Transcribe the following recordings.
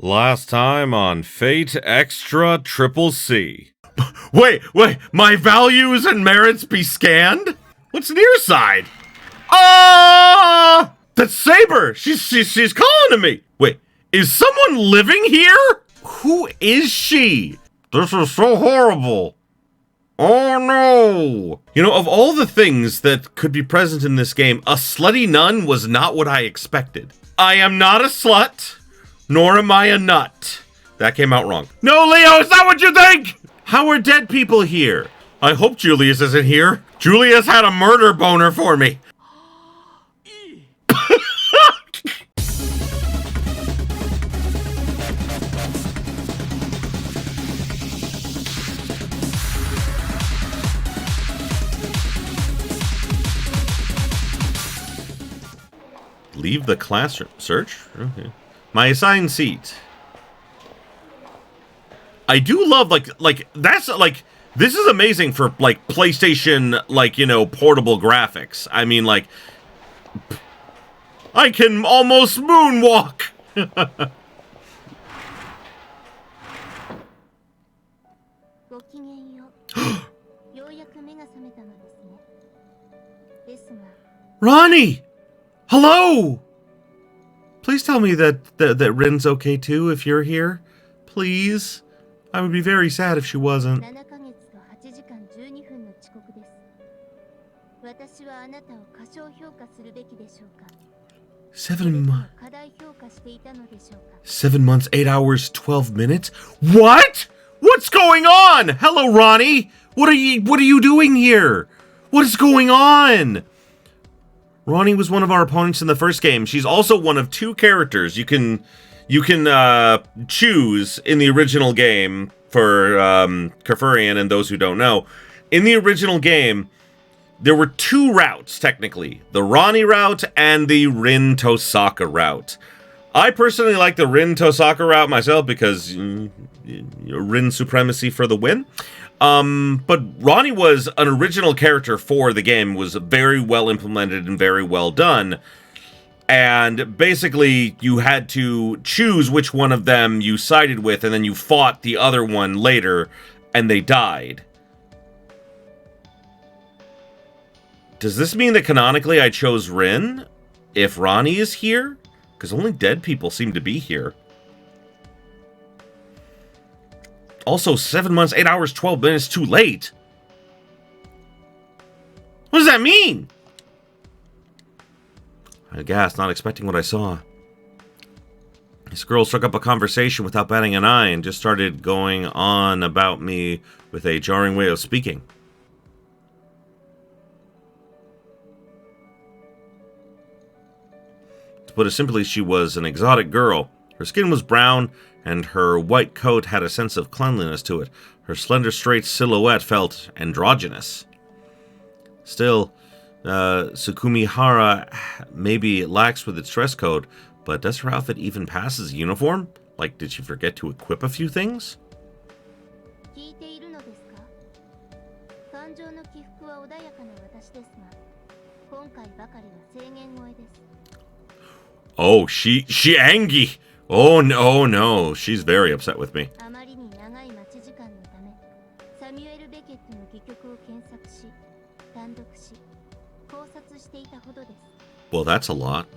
Last time on Fate Extra Triple C. Wait, my values and merits be scanned? What's near side? Ah! That's Saber! She's calling to me! Wait, is someone living here? Who is she? This is so horrible. Oh no! You know, of all the things that could be present in this game, a slutty nun was not what I expected. I am not a slut, nor am I a nut. That came out wrong. No, Leo, is that what you think? How are dead people here? I hope Julius isn't here. Julius had a murder boner for me. Leave the classroom. Search? Okay. My assigned seat. I do love, that's, this is amazing for, PlayStation, portable graphics. I mean, I can almost moonwalk! Rani! Hello! Please tell me that Rin's okay too if you're here. Please. I would be very sad if she wasn't. 7 months, 8 hours, 12 minutes? What? What's going on? Hello, Rani. What are you doing here? What is going on? Rani was one of our opponents in the first game. She's also one of two characters you can choose in the original game for Kefurian and those who don't know. In the original game, there were two routes, technically. The Rani route and the Rin Tosaka route. I personally like the Rin Tosaka route myself because Rin supremacy for the win. But Rani was an original character for the game, was very well implemented and very well done. And basically, you had to choose which one of them you sided with, and then you fought the other one later, and they died. Does this mean that canonically I chose Rin if Rani is here? Because only dead people seem to be here. Also, 7 months, 8 hours, 12 minutes too late. What does that mean? I gasped, not expecting what I saw. This girl struck up a conversation without batting an eye and just started going on about me with a jarring way of speaking. To put it simply, she was an exotic girl. Her skin was brown, and her white coat had a sense of cleanliness to it. Her slender, straight silhouette felt androgynous. Still, Sukumihara maybe lacks with its dress code, but does her outfit even pass as a uniform? Like, did she forget to equip a few things? Oh, she angry! Oh no, she's very upset with me. Well, that's a lot.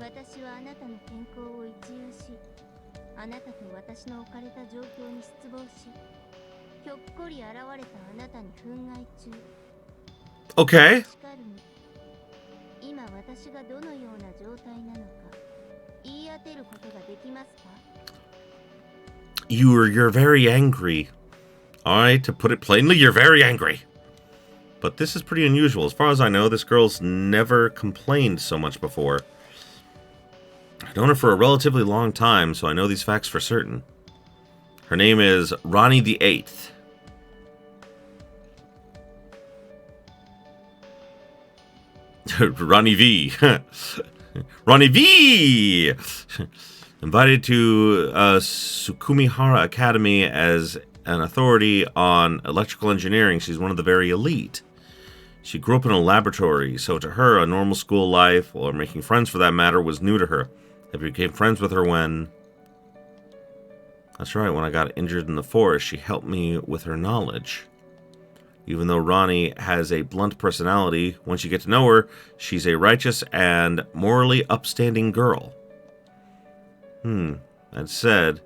Okay. You're very angry. Alright, to put it plainly, you're very angry. But this is pretty unusual. As far as I know, this girl's never complained so much before. I've known her for a relatively long time, so I know these facts for certain. Her name is Rani the 8th. Rani V. Rani V! Invited to Sukumihara Academy as an authority on electrical engineering. She's one of the very elite. She grew up in a laboratory, so to her, a normal school life, or making friends for that matter, was new to her. I became friends with her when... That's right, when I got injured in the forest, she helped me with her knowledge. Even though Rani has a blunt personality, once you get to know her, she's a righteous and morally upstanding girl. That said,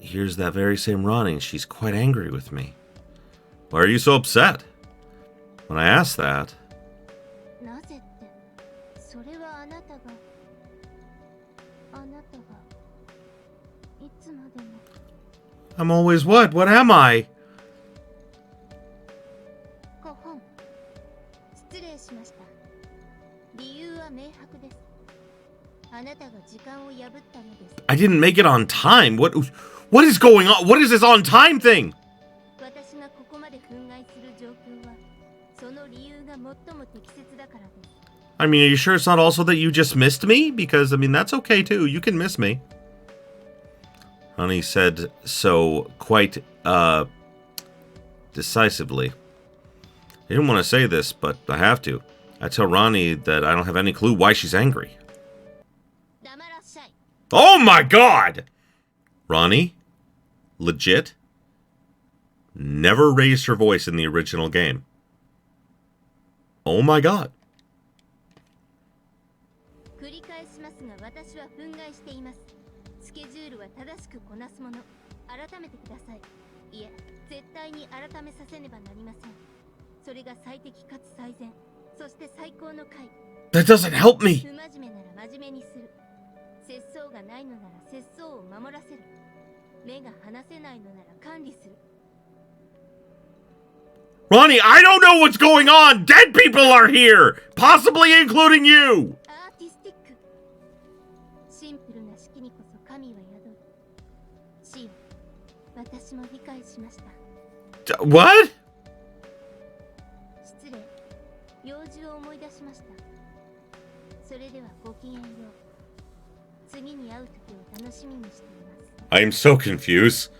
here's that very same Rani. She's quite angry with me. Why are you so upset? When I asked that... I'm always what? What am I? I didn't make it on time. What is going on? What is this on time thing? I mean, are you sure it's not also that you just missed me? Because, I mean, that's okay too. You can miss me. Rani said so quite, decisively. I didn't want to say this, but I have to. I tell Rani that I don't have any clue why she's angry. Oh my god! Rani, legit, never raised her voice in the original game. Oh my god. That doesn't help me. Rani, I don't know what's going on! Dead people are here! Possibly including you! What? I am so confused.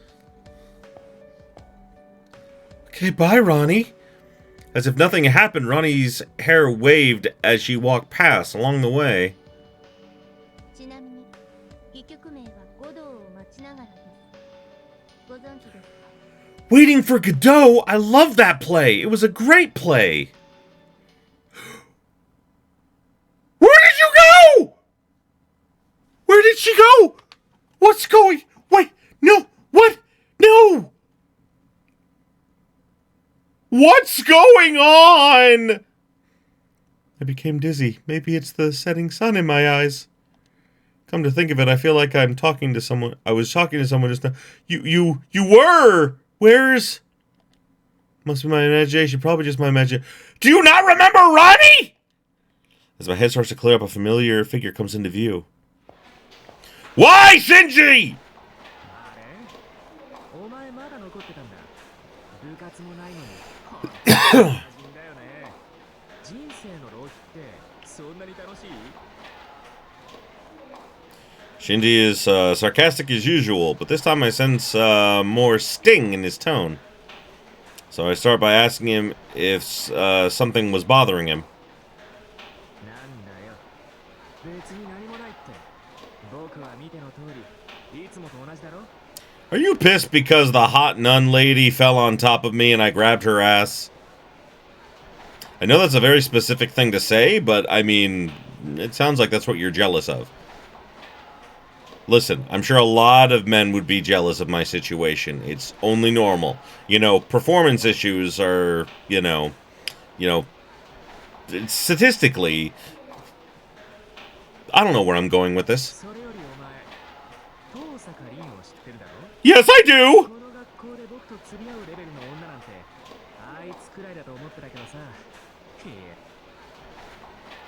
Okay, bye, Rani. As if nothing happened, Rani's hair waved as she walked past along the way. Waiting for Godot? I love that play. It was a great play. Where did you go? Where did she go? What's going... Wait, no, what? No! What's going on? I became dizzy. Maybe it's the setting sun in my eyes. Come to think of it, I feel like I'm talking to someone. I was talking to someone just now. You were! Where's... Must be my imagination. Probably just my imagination. Do you not remember Rani? As my head starts to clear up, a familiar figure comes into view. Why, Shinji? Shinji is sarcastic as usual, but this time I sense more sting in his tone. So I start by asking him if something was bothering him. Are you pissed because the hot nun lady fell on top of me and I grabbed her ass? I know that's a very specific thing to say, but I mean, it sounds like that's what you're jealous of. Listen, I'm sure a lot of men would be jealous of my situation. It's only normal. You know, performance issues are, you know, statistically, I don't know where I'm going with this. Yes, I do!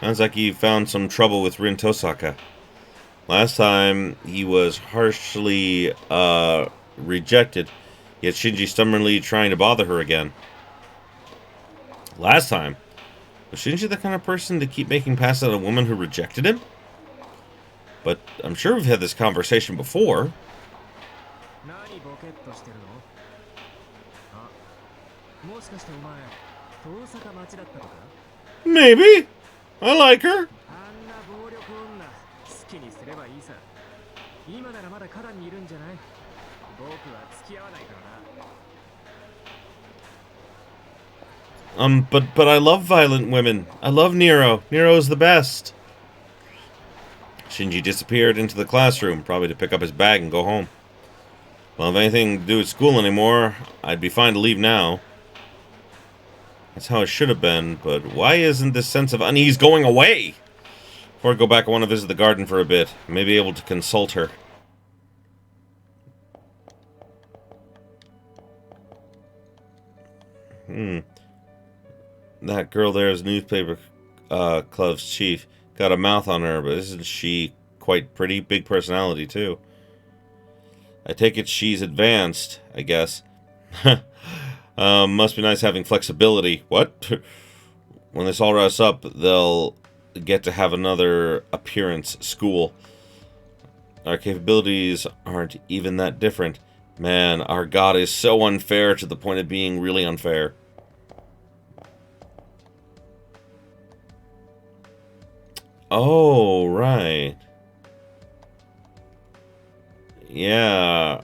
Sounds like he found some trouble with Rin Tosaka. Last time, he was harshly rejected, yet Shinji stubbornly trying to bother her again. Last time? Was Shinji the kind of person to keep making passes at a woman who rejected him? But I'm sure we've had this conversation before. Maybe. I like her. 今ならまだ花壇にいるんじゃない？僕は付き合わないからな。 But I love violent women. I love Nero. Nero is the best. Shinji disappeared into the classroom, probably to pick up his bag and go home. Well, if anything to do with school anymore, I'd be fine to leave now. That's how it should have been, but why isn't this sense of unease going away? Before I go back, I want to visit the garden for a bit. I may be able to consult her. That girl there is newspaper club's chief. Got a mouth on her, but isn't she quite pretty? Big personality, too. I take it she's advanced, I guess. Must be nice having flexibility. What? When this all wraps up, they'll get to have another appearance school. Our capabilities aren't even that different. Man, our god is so unfair to the point of being really unfair. Oh, right. Yeah.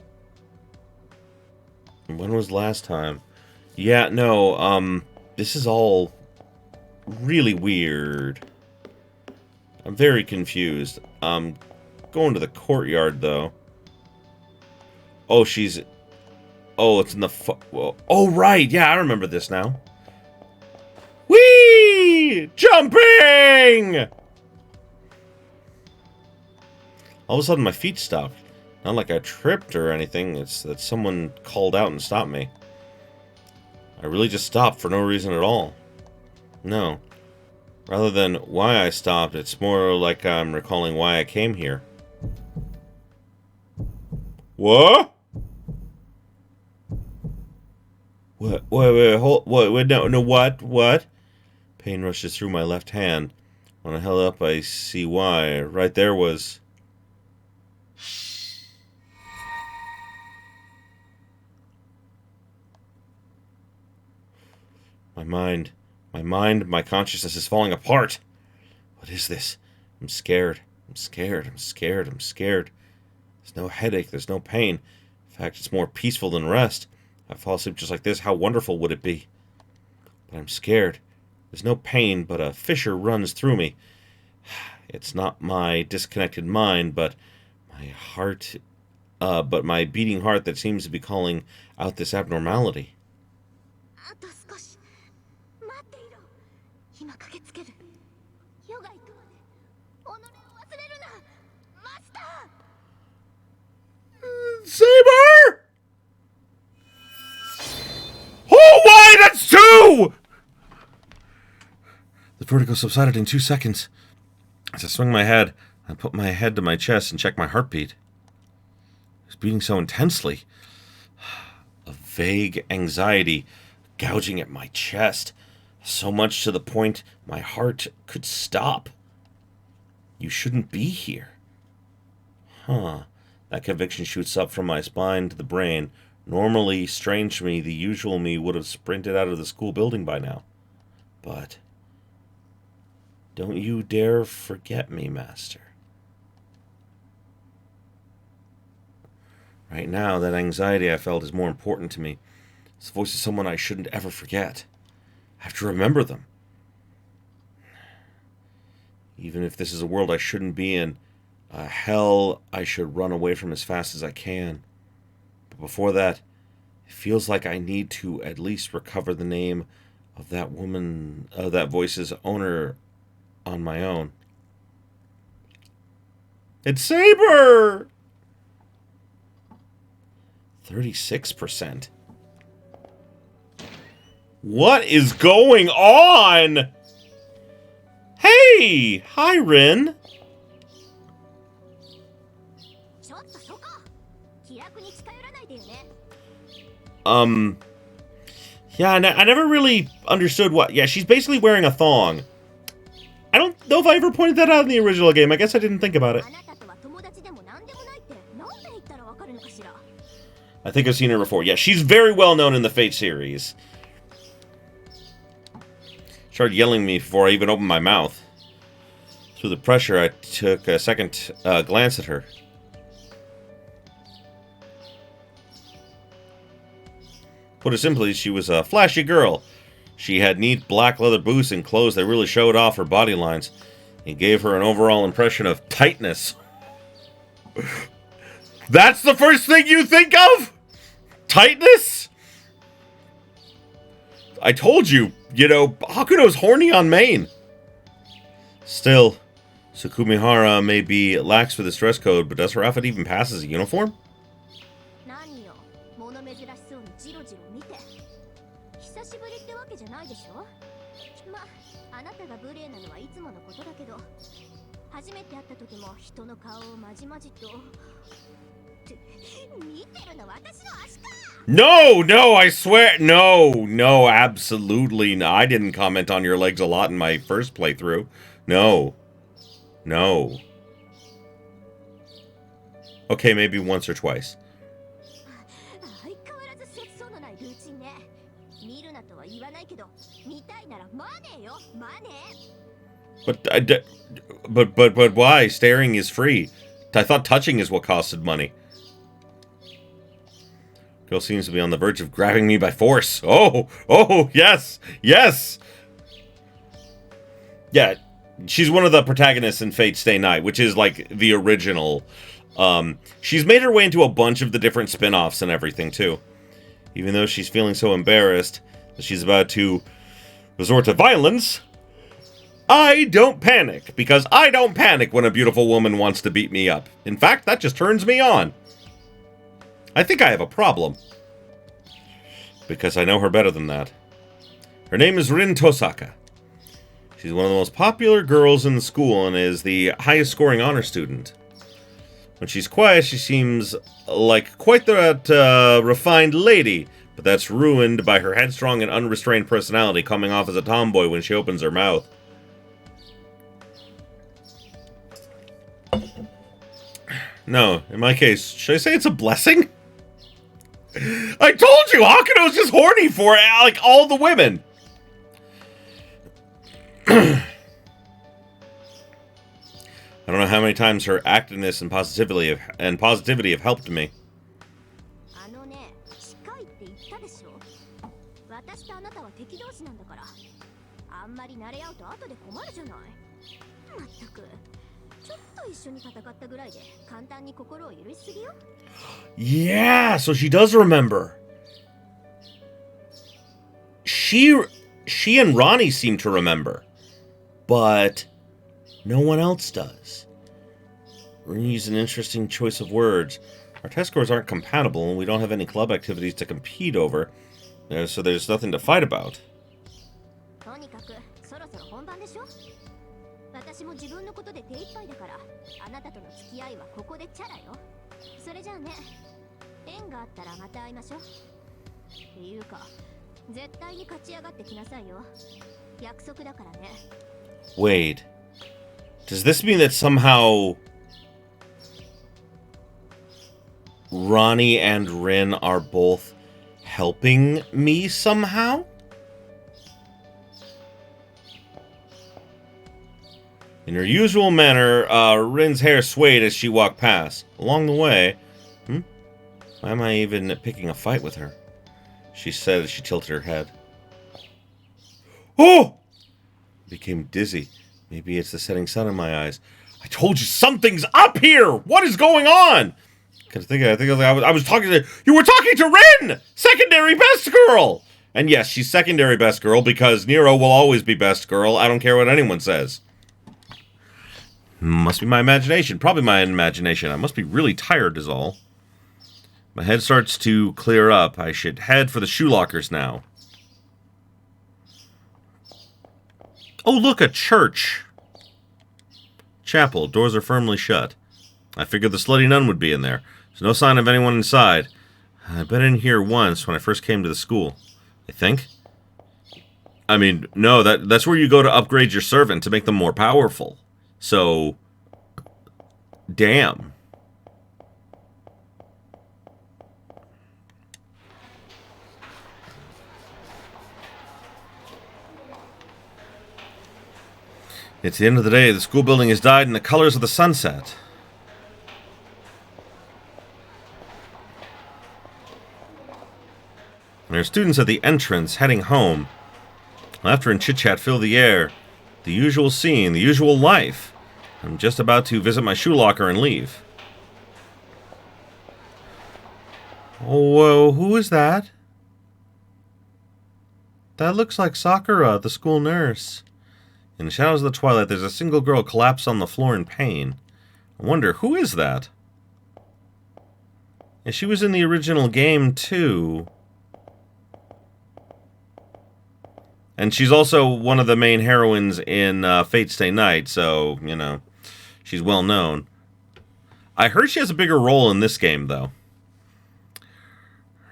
When was last time? Yeah, no, this is all really weird. I'm very confused. Going to the courtyard, though. Oh, she's... Oh, it's in the... Oh, right! Yeah, I remember this now. Whee! Jumping! All of a sudden, my feet stopped. Not like I tripped or anything. It's that someone called out and stopped me. I really just stopped for no reason at all. No. Rather than why I stopped, it's more like I'm recalling why I came here. What? Wait, hold, wait, no, what? Pain rushes through my left hand. When I held up, I see why. Right there was... My consciousness is falling apart. What is this? I'm scared. There's no headache, there's no pain. In fact, it's more peaceful than rest. If I fall asleep just like this, how wonderful would it be? But I'm scared. There's no pain, but a fissure runs through me. It's not my disconnected mind, but my heart, but my beating heart that seems to be calling out this abnormality. Saber! Oh, why? That's two! The vertigo subsided in 2 seconds. As I swung my head, I put my head to my chest and checked my heartbeat. It was beating so intensely. A vague anxiety gouging at my chest, so much to the point my heart could stop. You shouldn't be here. Huh. That conviction shoots up from my spine to the brain. Normally, strange to me, the usual me would have sprinted out of the school building by now. But don't you dare forget me, Master. Right now, that anxiety I felt is more important to me. It's the voice of someone I shouldn't ever forget. I have to remember them. Even if this is a world I shouldn't be in, a hell I should run away from as fast as I can. But before that, it feels like I need to at least recover the name of that woman, that voice's owner on my own. It's Saber! 36%. What is going on? Hey! Hi, Rin. Yeah, I never really understood what... Yeah, she's basically wearing a thong. I don't know if I ever pointed that out in the original game. I guess I didn't think about it. I think I've seen her before. Yeah, she's very well known in the Fate series. She started yelling at me before I even opened my mouth. Through the pressure, I took a second glance at her. Put it simply, she was a flashy girl. She had neat black leather boots and clothes that really showed off her body lines. It gave her an overall impression of tightness. That's the first thing you think of? Tightness? I told you, Hakuno's horny on main. Still, Sukumihara may be lax with this dress code, but does her outfit even pass as a uniform? No, I swear. No, absolutely no. I didn't comment on your legs a lot in my first playthrough. No. Okay, maybe once or twice. But why? Staring is free. I thought touching is what costed money. Girl seems to be on the verge of grabbing me by force. Oh, yes. Yeah, she's one of the protagonists in Fate Stay Night, which is like the original. She's made her way into a bunch of the different spin-offs and everything too. Even though she's feeling so embarrassed that she's about to resort to violence, I don't panic, because I don't panic when a beautiful woman wants to beat me up. In fact, that just turns me on. I think I have a problem. Because I know her better than that. Her name is Rin Tosaka. She's one of the most popular girls in the school and is the highest scoring honor student. When she's quiet, she seems like quite the refined lady, but that's ruined by her headstrong and unrestrained personality, coming off as a tomboy when she opens her mouth. No, in my case, should I say it's a blessing? I told you, Hakuno's just horny for like all the women. I don't know how many times her activeness and positivity have helped me. Yeah, so she does remember. She and Rani seem to remember, but no one else does. Rani's an interesting choice of words. Our test scores aren't compatible, and we don't have any club activities to compete over, so there's nothing to fight about. Wait, does this mean that somehow Rani and Rin are both helping me somehow? In her usual manner, Rin's hair swayed as she walked past. Along the way, why am I even picking a fight with her? She said as she tilted her head. Oh! I became dizzy. Maybe it's the setting sun in my eyes. I told you something's up here! What is going on? I was talking to... You were talking to Rin! Secondary best girl! And yes, she's secondary best girl because Nero will always be best girl. I don't care what anyone says. Must be my imagination. Probably my imagination. I must be really tired is all. My head starts to clear up. I should head for the shoe lockers now. Oh, look, a church. Chapel. Doors are firmly shut. I figured the slutty nun would be in there. There's no sign of anyone inside. I've been in here once when I first came to the school. I think. I mean, no, that's where you go to upgrade your servant to make them more powerful. So, damn. It's the end of the day. The school building has died in the colors of the sunset. There are students at the entrance heading home. Laughter and chit-chat fill the air. The usual scene, the usual life. I'm just about to visit my shoe locker and leave. Oh, who is that? That looks like Sakura, the school nurse. In the shadows of the twilight, there's a single girl collapsed on the floor in pain. I wonder, who is that? And she was in the original game, too. And she's also one of the main heroines in Fate Stay Night, so, you know, she's well known. I heard she has a bigger role in this game, though.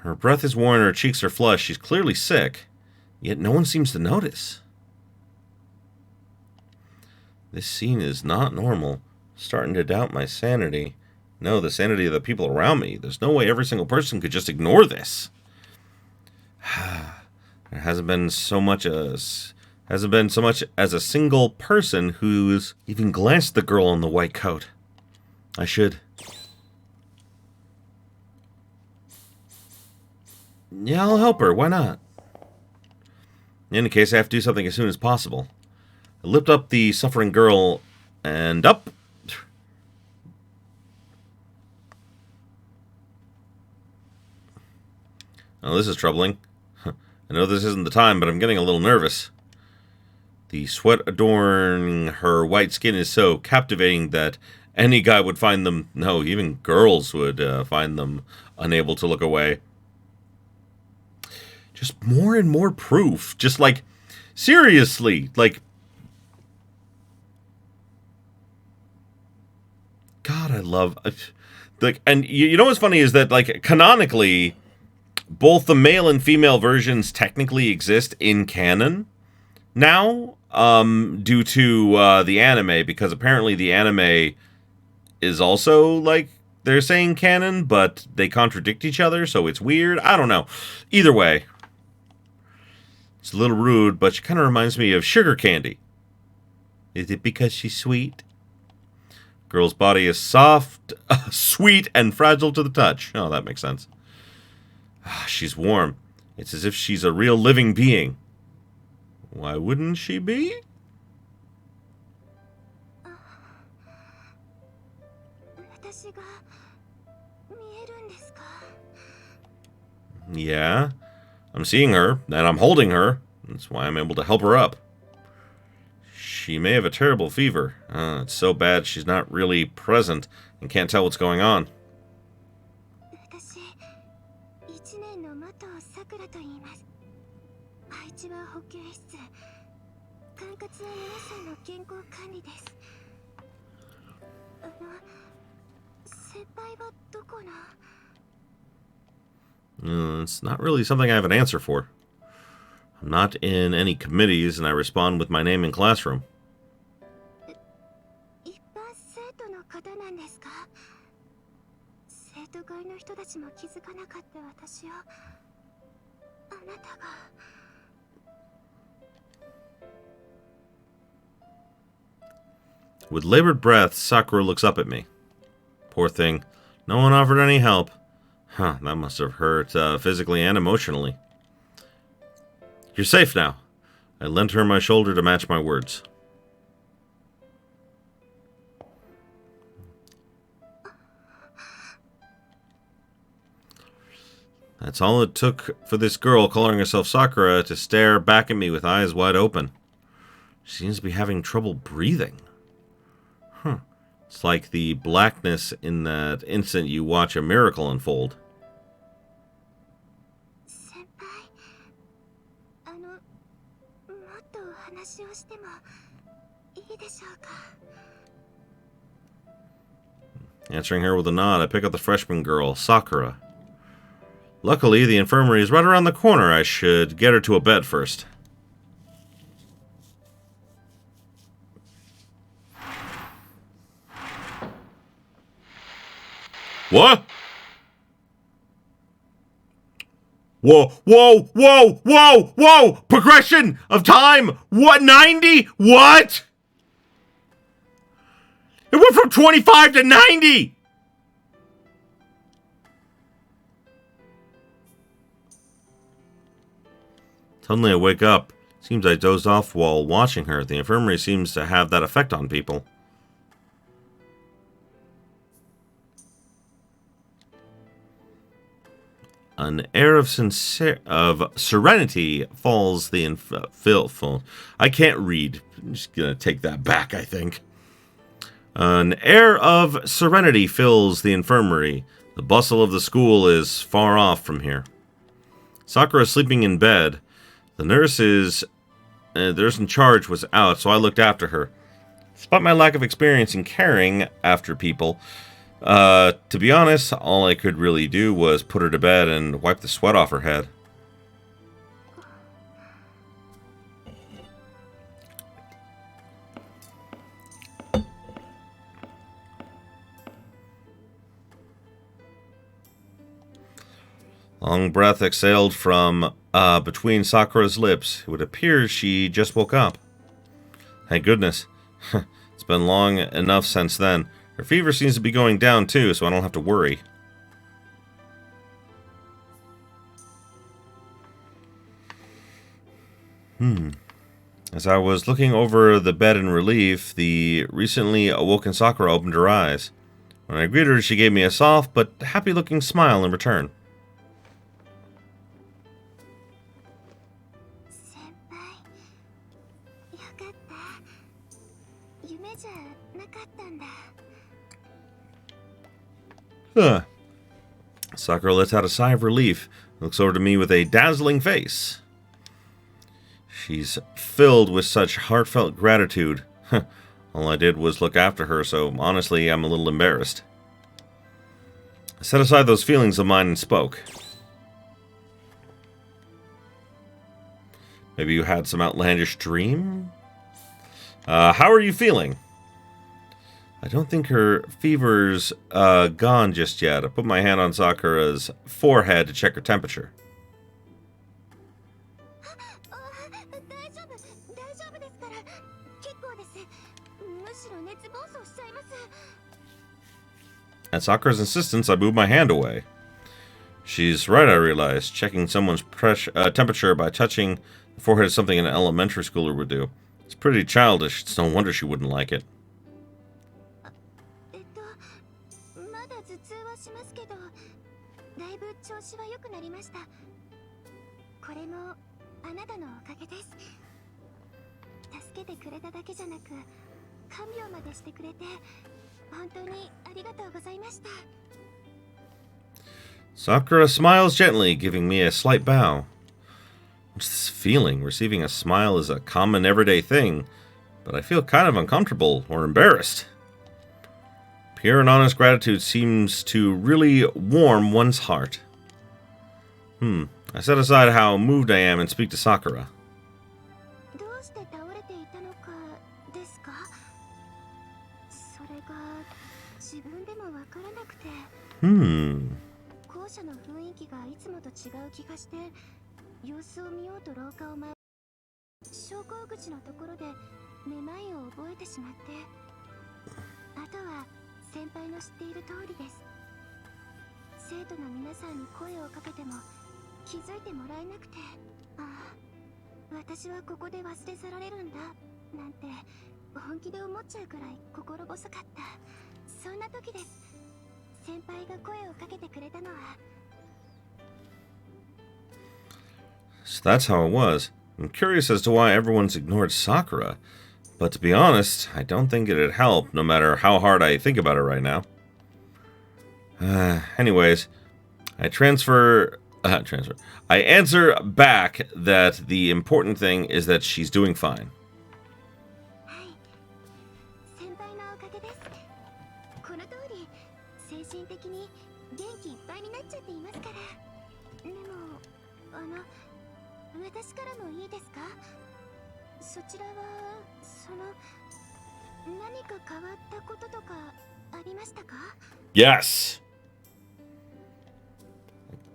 Her breath is worn, her cheeks are flushed. She's clearly sick, yet no one seems to notice. This scene is not normal. Starting to doubt my sanity. No, the sanity of the people around me. There's no way every single person could just ignore this. There hasn't been so much as a single person who's even glanced at the girl in the white coat. I should. Yeah, I'll help her. Why not? In any case, I have to do something as soon as possible. I lift up the suffering girl and up. Oh, this is troubling. I know this isn't the time, but I'm getting a little nervous. The sweat adorning her white skin is so captivating that any guy would find them, no, even girls would find them unable to look away. Just more and more proof. Just like, seriously, like, God, I love, like, and you know what's funny is that, like, canonically, both the male and female versions technically exist in canon now, due to the anime, because apparently the anime is also, like, they're saying canon, but they contradict each other, so it's weird. I don't know. Either way, it's a little rude, but she kind of reminds me of sugar candy. Is it because she's sweet? Girl's body is soft, sweet, and fragile to the touch. Oh, that makes sense. She's warm. It's as if she's a real living being. Why wouldn't she be? Yeah, I'm seeing her, and I'm holding her. That's why I'm able to help her up. She may have a terrible fever. It's so bad she's not really present and can't tell what's going on. It's not really something I have an answer for. I'm not in any committees, and I respond with my name in classroom. With labored breath, Sakura looks up at me. Poor thing. No one offered any help. Huh, that must have hurt physically and emotionally. You're safe now. I lent her my shoulder to match my words. That's all it took for this girl, calling herself Sakura, to stare back at me with eyes wide open. She seems to be having trouble breathing. Huh. It's like the blackness in that instant you watch a miracle unfold. Answering her with a nod, I pick up the freshman girl, Sakura. Luckily, the infirmary is right around the corner. I should get her to a bed first. What? Whoa, whoa, whoa, whoa, whoa! Progression of time! What, 90? What? It went from 25 to 90! Suddenly I wake up. Seems I dozed off while watching her. The infirmary seems to have that effect on people. An air of serenity falls the I can't read. I'm just gonna take that back, I think. An air of serenity fills the infirmary. The bustle of the school is far off from here. Sakura is sleeping in bed. The nurse in charge was out, so I looked after her. Despite my lack of experience in caring after people, to be honest, all I could really do was put her to bed and wipe the sweat off her head. Long breath exhaled from between Sakura's lips. It would appear she just woke up. Thank goodness. It's been long enough since then. Her fever seems to be going down too, so I don't have to worry. As I was looking over the bed in relief, the recently awoken Sakura opened her eyes. When I greeted her, she gave me a soft but happy-looking smile in return. Sakura lets out a sigh of relief and looks over to me with a dazzling face. She's filled with such heartfelt gratitude. All I did was look after her, so honestly, I'm a little embarrassed. I set aside those feelings of mine and spoke. Maybe you had some outlandish dream? How are you feeling? I don't think her fever's gone just yet. I put my hand on Sakura's forehead to check her temperature. At Sakura's insistence, I moved my hand away. She's right, I realized. Checking someone's temperature by touching the forehead is something an elementary schooler would do. It's pretty childish. It's no wonder she wouldn't like it. Sakura smiles gently, giving me a slight bow. What's this feeling? Receiving a smile is a common everyday thing, but I feel kind of uncomfortable or embarrassed. Pure and honest gratitude seems to really warm one's heart. I set aside how moved I am and speak to Sakura. So that's how it was. I'm curious as to why everyone's ignored Sakura, but to be honest, I don't think it'd help, no matter how hard I think about it right now. Anyways, I answer back that the important thing is that she's doing fine. Yes.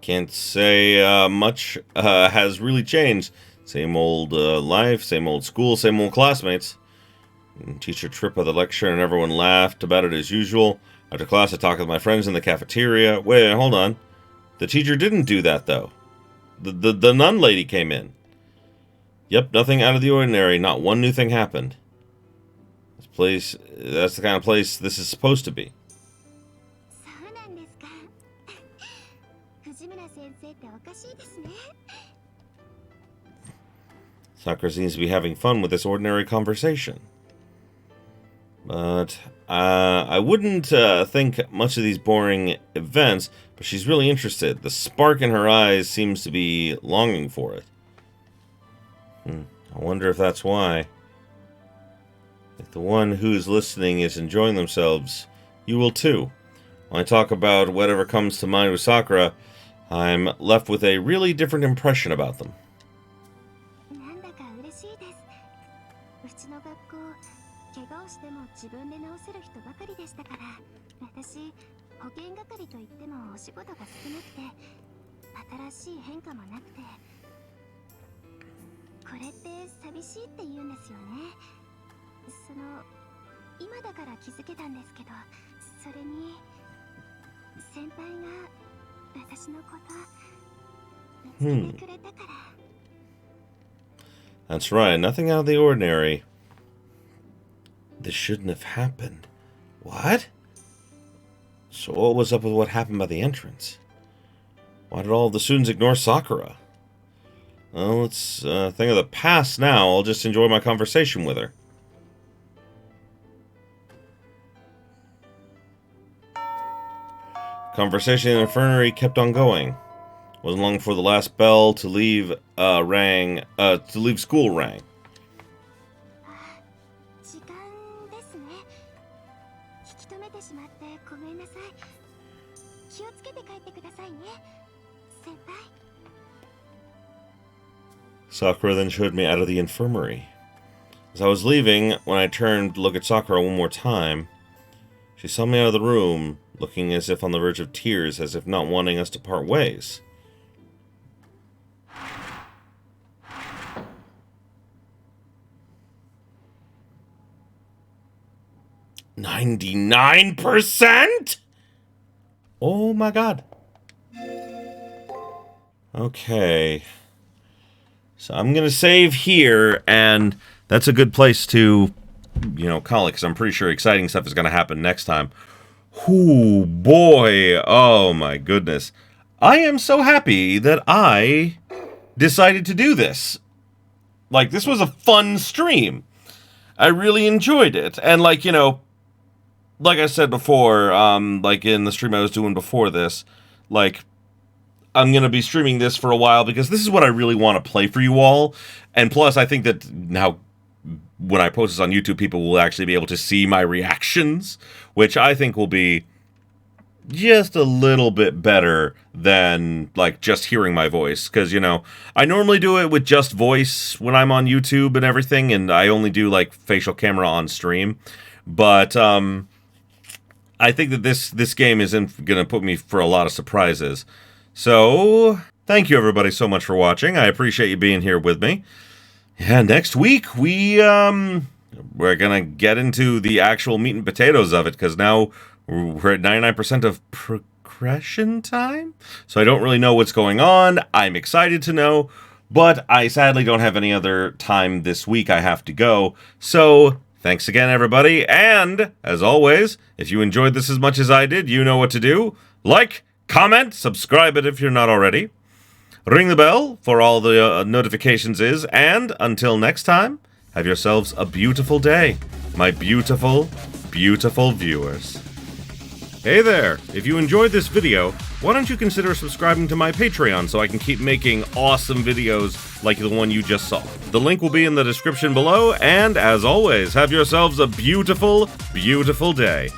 Can't say much has really changed. Same old life, same old school, same old classmates. Teacher trip of the lecture and everyone laughed about it as usual. After class I talked with my friends in the cafeteria. Wait, hold on. The teacher didn't do that though. The nun lady came in. Yep, nothing out of the ordinary. Not one new thing happened. This place, that's the kind of place this is supposed to be. そうなんですか。藤村先生っておかしいですね。 Sakura seems to be having fun with this ordinary conversation. But I wouldn't think much of these boring events, but she's really interested. The spark in her eyes seems to be longing for it. I wonder if that's why. If the one who's listening is enjoying themselves, you will too. When I talk about whatever comes to mind with Sakura, I'm left with a really different impression about them. なんだか嬉しいです。うちの学校、怪我をしても自分で治せる人ばかりでしたから、私、保健係といってもお仕事が少なくて、新しい変化もなくて、これって寂しいって言うんですよね。今だから気づけたんですけど、それに先輩が私のこと見つけてくれたから。That's right, nothing out of the ordinary. This shouldn't have happened. What? So what was up with what happened by the entrance? Why did all of the students ignore Sakura? Well, let's think of the past now. I'll just enjoy my conversation with her. Conversation in the infirmary kept on going. Wasn't long before the last bell to leave school rang. 時間ですね。引き止めてしまってごめんなさい。気をつけて帰ってくださいね、先輩。 Sakura then showed me out of the infirmary. As I was leaving, when I turned to look at Sakura one more time, she saw me out of the room, looking as if on the verge of tears, as if not wanting us to part ways. $99%? Oh my god. Okay. So I'm going to save here, and that's a good place to, call it, because I'm pretty sure exciting stuff is going to happen next time. Ooh, boy. Oh, my goodness. I am so happy that I decided to do this. Like, this was a fun stream. I really enjoyed it. And, like I said before, like in the stream I was doing before this, like, I'm going to be streaming this for a while because this is what I really want to play for you all. And plus, I think that now, when I post this on YouTube, people will actually be able to see my reactions, which I think will be just a little bit better than, like, just hearing my voice. Because, I normally do it with just voice when I'm on YouTube and everything, and I only do, like, facial camera on stream. But, I think that this game isn't going to put me for a lot of surprises. So, thank you everybody so much for watching. I appreciate you being here with me. Yeah, next week we're gonna get into the actual meat and potatoes of it, because now we're at 99% of progression time. So I don't really know what's going on. I'm excited to know, but I sadly don't have any other time this week. I have to go. So thanks again, everybody. And as always, if you enjoyed this as much as I did, you know what to do. Like, comment, subscribe it if you're not already. Ring the bell for all the notifications and until next time, have yourselves a beautiful day, my beautiful, beautiful viewers. Hey there, if you enjoyed this video, why don't you consider subscribing to my Patreon so I can keep making awesome videos like the one you just saw. The link will be in the description below, and as always, have yourselves a beautiful, beautiful day.